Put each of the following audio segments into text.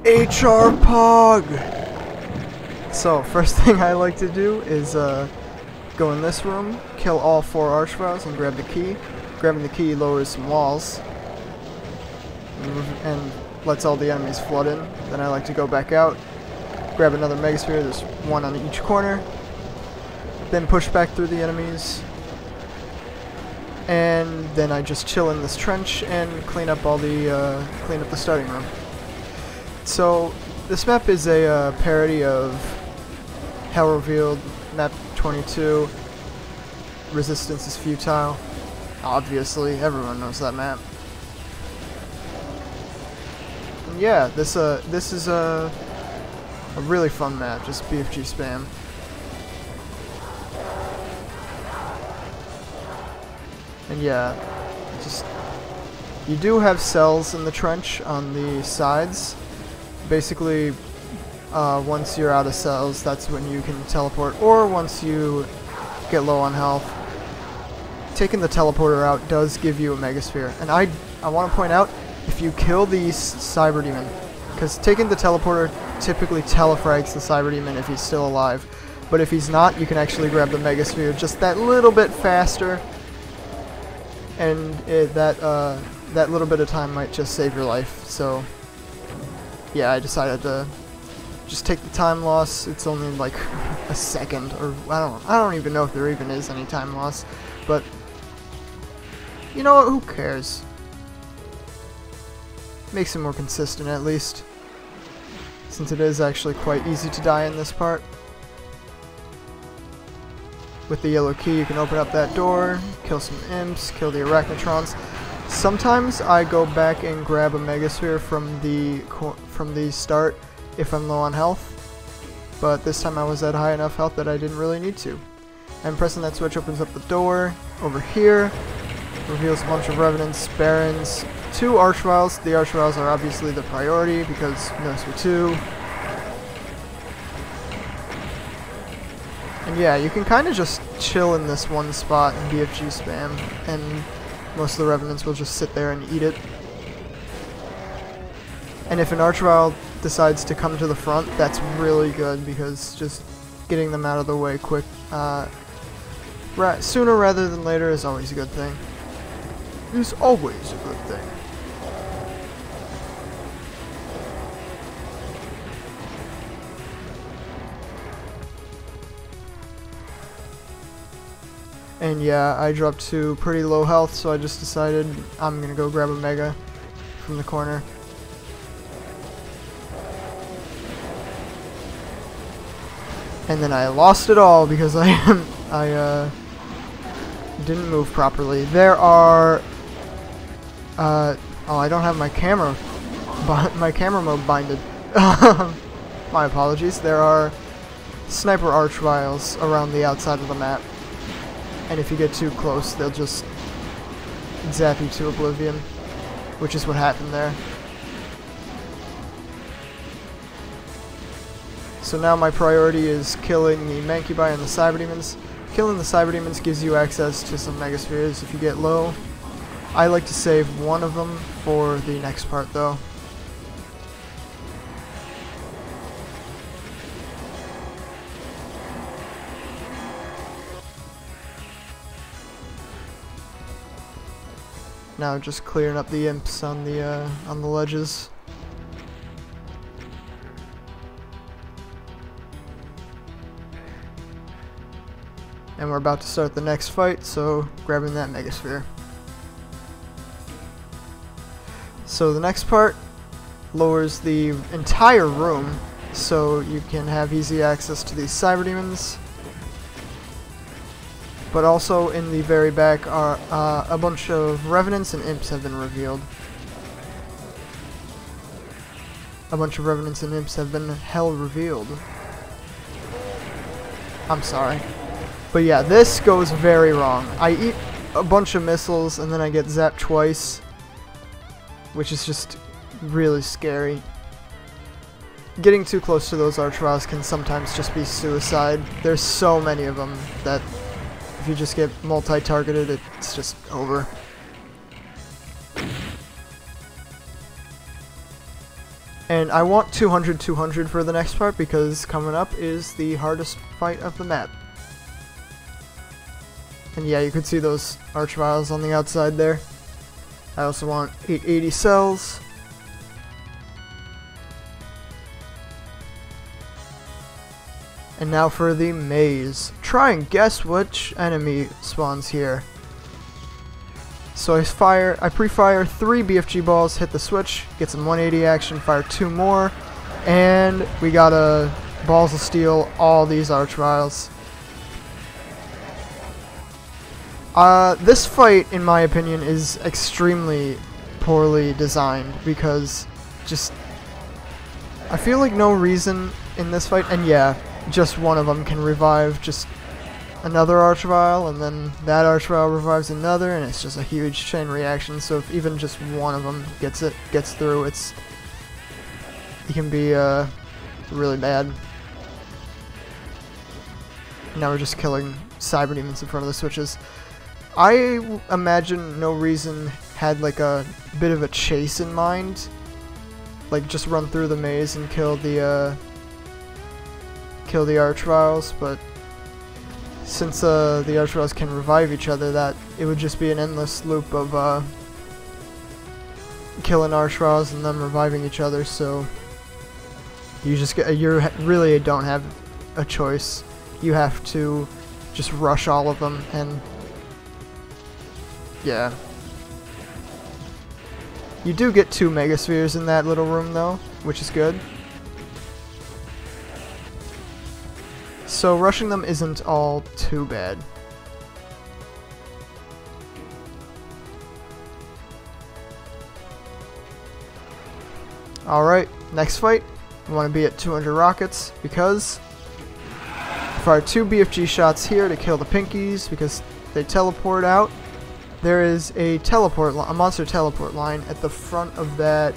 HR Pog! So, first thing I like to do is go in this room, kill all 4 archviles, and grab the key. Grabbing the key lowers some walls and lets all the enemies flood in. Then I like to go back out, grab another megasphere, there's 1 on each corner, then push back through the enemies, and then I just chill in this trench and clean up all the starting room. So this map is a parody of Hell Revealed, Map22, Resistance is Futile. Obviously, everyone knows that map. And yeah, this is a really fun map, just BFG spam. And yeah, just you do have cells in the trench on the sides. Basically, once you're out of cells, that's when you can teleport, or once you get low on health. Taking the teleporter out does give you a megasphere, and I want to point out, if you kill the cyber demon, because taking the teleporter typically telefrags the cyber demon if he's still alive, but if he's not, you can actually grab the megasphere just that little bit faster, and that little bit of time might just save your life. So yeah, I decided to just take the time loss. It's only like a second, or I don't even know if there even is any time loss, but you know what, who cares? Makes it more consistent at least, since it is actually quite easy to die in this part. With the yellow key you can open up that door, kill some imps, kill the arachnotrons. Sometimes I go back and grab a megasphere from the start if I'm low on health, but this time I was at high enough health that I didn't really need to. And pressing that switch opens up the door over here, reveals a bunch of revenants, barons, 2 archviles. The archviles are obviously the priority because NoSp2. And yeah, you can kind of just chill in this one spot and BFG spam, and most of the revenants will just sit there and eat it. And if an archvile decides to come to the front, that's really good, because just getting them out of the way quick, sooner rather than later is always a good thing. Is always a good thing. And yeah, I dropped to pretty low health, so I just decided I'm gonna go grab a mega from the corner. And then I lost it all because I didn't move properly. There are oh, I don't have my camera mode binded. My apologies. There are sniper archviles around the outside of the map, and if you get too close, they'll just zap you to oblivion, which is what happened there. So now my priority is killing the Mancubi and the cyber demons. Killing the cyber demons gives you access to some megaspheres if you get low. I like to save one of them for the next part though. Now just clearing up the imps on the ledges. And we're about to start the next fight, so grabbing that megasphere. So the next part lowers the entire room, so you can have easy access to these cyber demons. But also in the very back are a bunch of revenants and imps have been revealed. A bunch of revenants and imps have been hell revealed. I'm sorry. But yeah, this goes very wrong. I eat a bunch of missiles and then I get zapped twice, which is just really scary. Getting too close to those archviles can sometimes just be suicide. There's so many of them that if you just get multi-targeted, it's just over. And I want 200-200 for the next part because coming up is the hardest fight of the map. And yeah, you could see those archviles on the outside there. I also want 880 cells. And now for the maze. Try and guess which enemy spawns here. So I pre-fire 3 BFG balls, hit the switch, get some 180 action, fire 2 more, and we got a balls of steel all these archviles. This fight, in my opinion, is extremely poorly designed because I feel like no reason in this fight, and yeah, just one of them can revive just another archvile, and then that archvile revives another, and it's just a huge chain reaction. So if even just one of them gets through, it can be really bad. Now we're just killing cyber demons in front of the switches. I imagine No Reason had like a bit of a chase in mind, like just run through the maze and kill the archviles, but since the archviles can revive each other, that it would just be an endless loop of killing archviles and them reviving each other. So you really don't have a choice. You have to just rush all of them, and yeah. You do get 2 megaspheres in that little room though, which is good. So rushing them isn't all too bad. Alright, next fight. We want to be at 200 rockets because fire 2 BFG shots here to kill the pinkies because they teleport out. There is a monster teleport line at the front of that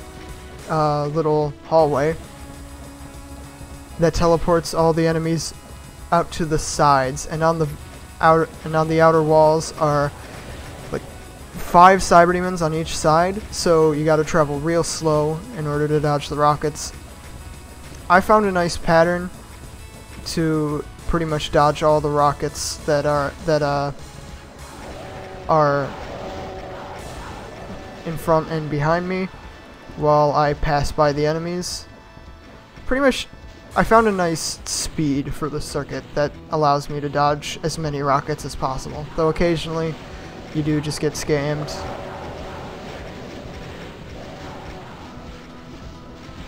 little hallway that teleports all the enemies out to the sides, and on the outer walls are like 5 cyber demons on each side, so you gotta travel real slow in order to dodge the rockets. I found a nice pattern to pretty much dodge all the rockets that are in front and behind me while I pass by the enemies. Pretty much I found a nice speed for the circuit that allows me to dodge as many rockets as possible, though occasionally you do just get scammed.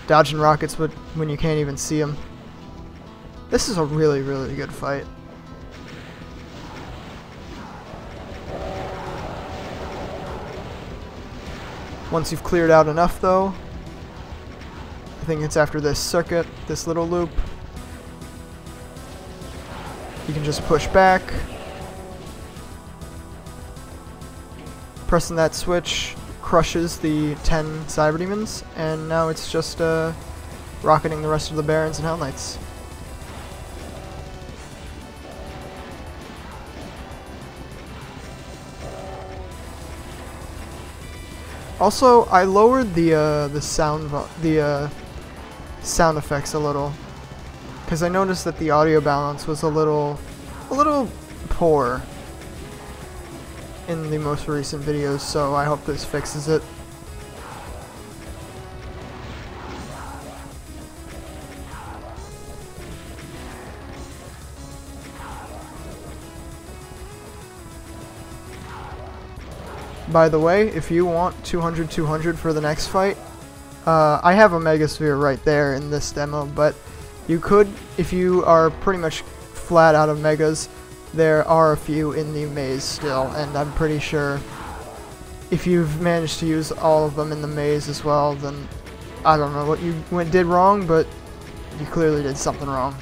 Dodging rockets when you can't even see them. This is a really, really good fight. Once you've cleared out enough though, I think it's after this circuit, this little loop, you can just push back. Pressing that switch crushes the 10 cyber demons, and now it's just rocketing the rest of the barons and hell knights. Also, I lowered the sound effects a little, because I noticed that the audio balance was a little poor in the most recent videos, so I hope this fixes it. By the way, if you want 200-200 for the next fight, I have a Megasphere right there in this demo, but you could, if you are pretty much flat out of Megas, there are a few in the maze still, and I'm pretty sure if you've managed to use all of them in the maze as well, then I don't know what you did wrong, but you clearly did something wrong.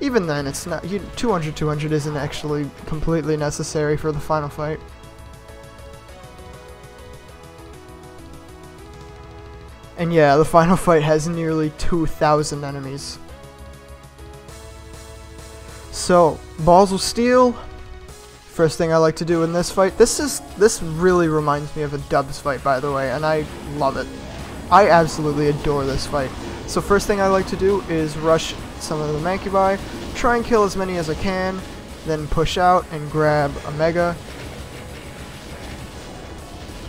Even then, it's not 200-200 isn't actually completely necessary for the final fight. And yeah, the final fight has nearly 2,000 enemies. So, balls of steel, First thing I like to do in this fight, this really reminds me of a Dubs fight, by the way, and I love it. I absolutely adore this fight. So first thing I like to do is rush some of the Mancubi, try and kill as many as I can, then push out and grab a Mega.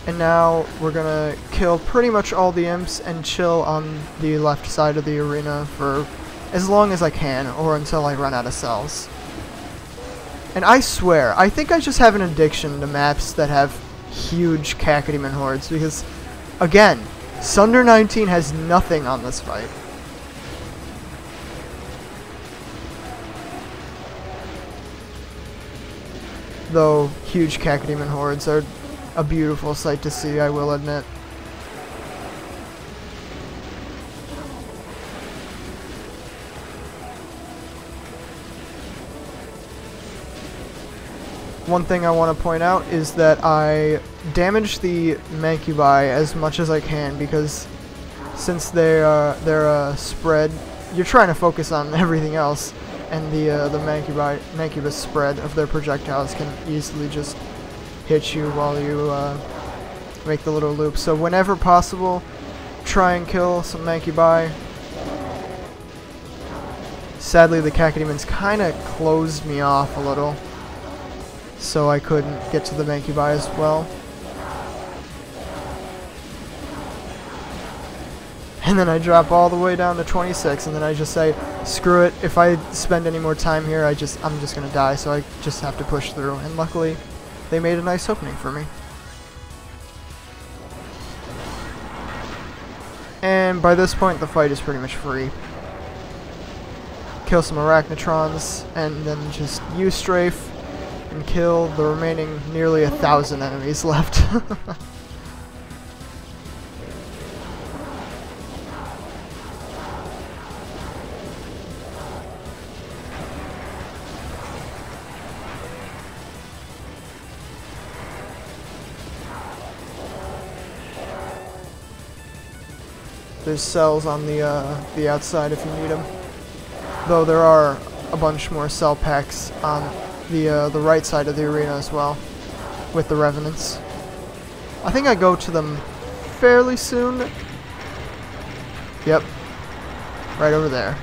And now we're gonna kill pretty much all the imps and chill on the left side of the arena for as long as I can, or until I run out of cells. And I swear, I think I just have an addiction to maps that have huge Cacodemon hordes, because, again, Sunder 19 has nothing on this fight. Though huge Cacodemon hordes are a beautiful sight to see, I will admit. One thing I want to point out is that I damage the Mancubi as much as I can, because since they're spread, you're trying to focus on everything else, and the Mancubus spread of their projectiles can easily just hit you while you make the little loop. So whenever possible, try and kill some Mancubi. Sadly, the Cacodemons kind of closed me off a little, so I couldn't get to the Mancubi as well. And then I drop all the way down to 26, and then I just say, screw it, if I spend any more time here, I'm just gonna die, so I just have to push through. And luckily, they made a nice opening for me. And by this point, the fight is pretty much free. Kill some Arachnotrons, and then just use Strafe and kill the remaining nearly 1,000 enemies left. There's cells on the outside if you need them. Though there are a bunch more cell packs on the right side of the arena as well, with the Revenants. I think I go to them fairly soon. Yep, right over there.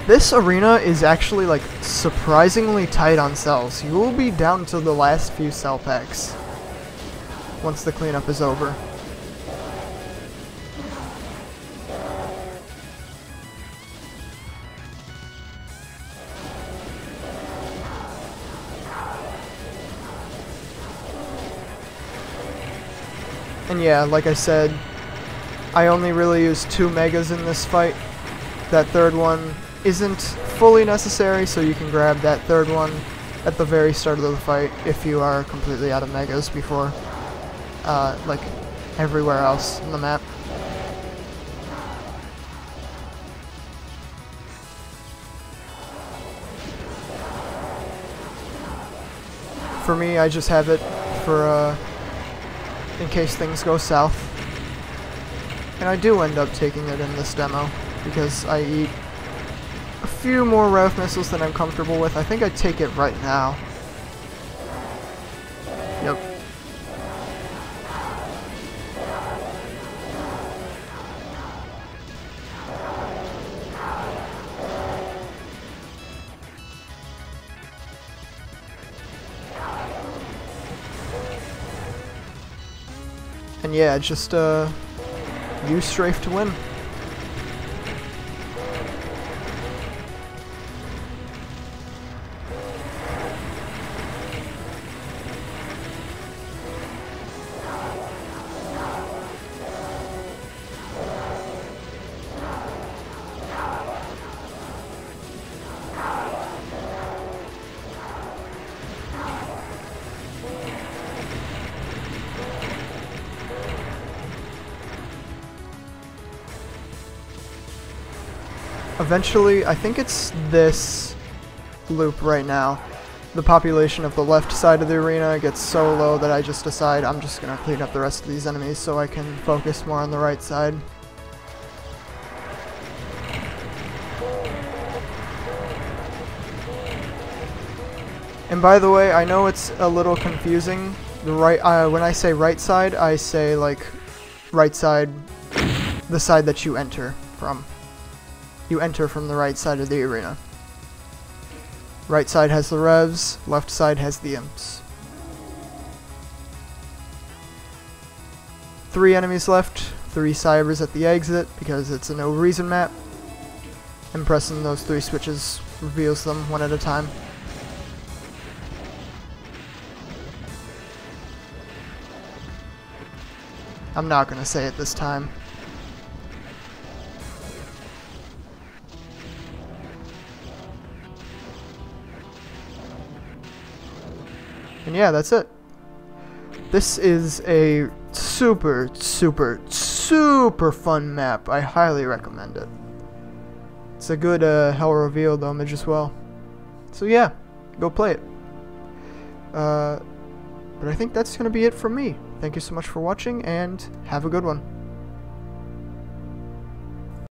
This arena is actually like surprisingly tight on cells. You will be down to the last few cell packs once the cleanup is over. And yeah, like I said, I only really use 2 Megas in this fight. That third one isn't fully necessary, so you can grab that third one at the very start of the fight if you are completely out of Megas before, like, everywhere else on the map. For me, I just have it for, in case things go south. And I do end up taking it in this demo, because I eat a few more Rev missiles than I'm comfortable with. I think I take it right now. Yep. And yeah, just use Strafe to win. Eventually, I think it's this loop right now, the population of the left side of the arena gets so low that I just decide I'm just going to clean up the rest of these enemies so I can focus more on the right side. And by the way, I know it's a little confusing. The right, when I say right side, I say like right side, the side that you enter from. You enter from the right side of the arena. Right side has the revs, left side has the imps. 3 enemies left, 3 cybers at the exit because it's a no reason map. And pressing those 3 switches reveals them one at a time. I'm not gonna say it this time. And yeah, that's it. This is a super fun map. I highly recommend it. It's a good Hell Reveal damage as well. So yeah, go play it. But I think that's gonna be it from me. Thank you so much for watching, and have a good one.